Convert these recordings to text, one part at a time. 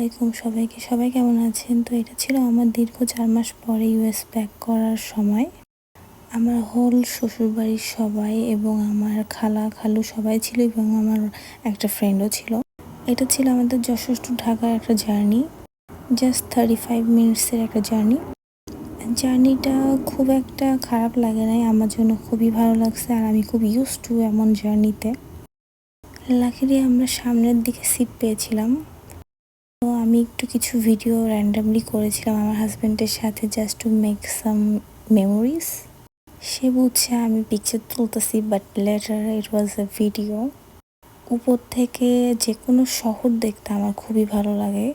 আলাইকুম সবাইকে। সবাই কেমন আছেন? তো এটা ছিল আমার দীর্ঘ 4 মাস পরে ইউএস ব্যাক করার সময়। আমার হোল শ্বশুরবাড়ির সবাই এবং আমার খালা খালু সবাই ছিল এবং আমার একটা ফ্রেন্ডও ছিল। এটা ছিল আমাদের যশোর টু ঢাকার একটা জার্নি, জাস্ট 35 মিনিটসের একটা জার্নিটা খুব একটা খারাপ লাগে নাই, আমার জন্য খুবই ভালো লাগছে আর আমি খুব ইউজ টু এমন জার্নিতে। লাকিলি আমরা সামনের দিকে সিট পেয়েছিলাম। তো আমি একটু কিছু ভিডিও র্যান্ডামলি করেছিলাম আমার হাজব্যান্ডের সাথে, just to make some memories. সে বুঝছে আমি পিকচার তুলতেছি, but later it was a video. উপর থেকে যে কোনো শহর দেখতে আমার খুবই ভালো লাগে,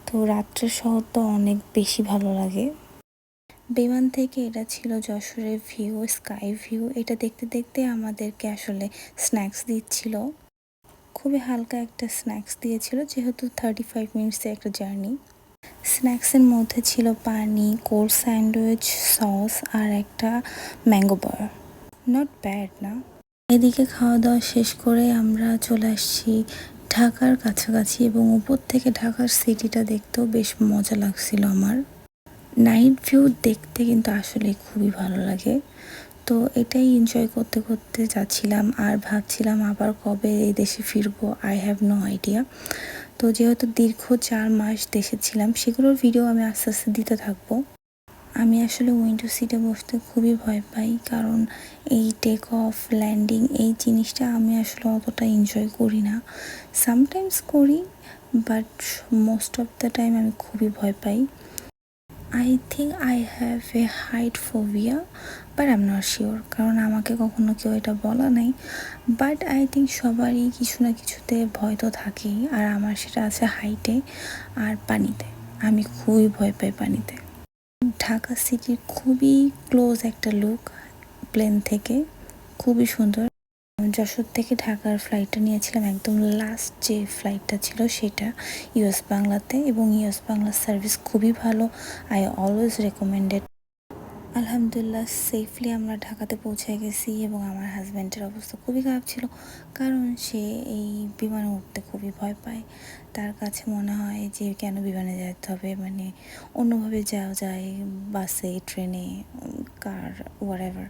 তো রাত্রের শহর তো অনেক বেশি ভালো লাগে। বিমান থেকে এটা ছিল যশোরের ভিউ, স্কাই ভিউ। এটা দেখতে দেখতে আমাদেরকে আসলে স্ন্যাক্স দিচ্ছিল, খুবই হালকা একটা স্ন্যাক্স দিয়েছিল যেহেতু 35 মিনিটসের একটা জার্নি। স্ন্যাক্সের মধ্যে ছিল পানি, কোল্ড স্যান্ডউইচ, সস আর একটা ম্যাঙ্গো বার। নট ব্যাড না। এদিকে খাওয়া দাওয়া শেষ করে আমরা চলে আসছি ঢাকার কাছাকাছি এবং উপর থেকে ঢাকার সিটিটা দেখতেও বেশ মজা লাগছিল আমার। নাইট ভিউ দেখতে কিন্তু আসলে খুবই ভালো লাগে। তো এটাই এনজয় করতে করতে যাচ্ছিলাম আর ভাবছিলাম আবার কবে এই দেশে ফিরবো, আই হ্যাভ নো আইডিয়া। তো যেহেতু দীর্ঘ 4 মাস দেশে ছিলাম, সেগুলোর ভিডিও আমি আস্তে আস্তে দিতে থাকবো। আমি আসলে উইন্ডো সিটে বসতে খুবই ভয় পাই, কারণ এই টেক অফ ল্যান্ডিং এই জিনিসটা আমি আসলে অতটা এনজয় করি না। সামটাইমস করি, but most of the time আমি খুবই ভয় পাই। I think I have a height phobia, but I am not sure, কারণ আমাকে কখনো কেউ এটা বলা নাই। বাট আই থিঙ্ক সবারই কিছু না কিছুতে ভয় তো থাকেই, আর আমার সেটা আছে হাইটে আর পানিতে। আমি খুবই ভয় পাই পানিতে। ঢাকা সিটির খুবই ক্লোজ একটা লুক প্লেন থেকে, খুবই সুন্দর। যশোর থেকে ঢাকার ফ্লাইটটা নিয়েছিলাম, একদম লাস্ট যে ফ্লাইটটা ছিল সেটা ইউএস বাংলাতে, এবং ইউএস বাংলার সার্ভিস খুবই ভালো। I always recommended. আলহামদুলিল্লাহ সেফলি আমরা ঢাকাতে পৌঁছে গেছি এবং আমার হাজব্যান্ডের অবস্থা খুবই খারাপ ছিল, কারণ সে এই বিমানে উঠতে খুবই ভয় পায়। তার কাছে মনে হয় যে কেন বিমানে যেতে হবে, মানে অন্যভাবে যাওয়া যায়, বাসে, ট্রেনে, car, whatever.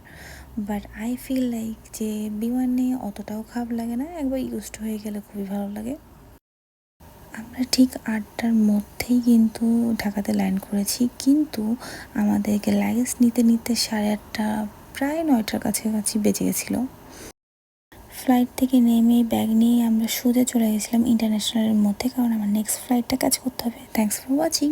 But I feel like যে বিমানে অতটাও খারাপ লাগে না, একবার ইউজড হয়ে গেলে খুবই ভালো লাগে। আমরা ঠিক 8টার মধ্যেই কিন্তু ঢাকাতে ল্যান্ড করেছি, কিন্তু আমাদেরকে লাগেজ নিতে নিতে 8:30, প্রায় 9টার কাছাকাছি বেজে গেছিলো। ফ্লাইট থেকে নেমে ব্যাগ নিয়ে আমরা সোজা চলে গেছিলাম ইন্টারন্যাশনালের মধ্যে, কারণ আমার নেক্সট ফ্লাইটটা কাজ করতে হবে। Thanks for watching.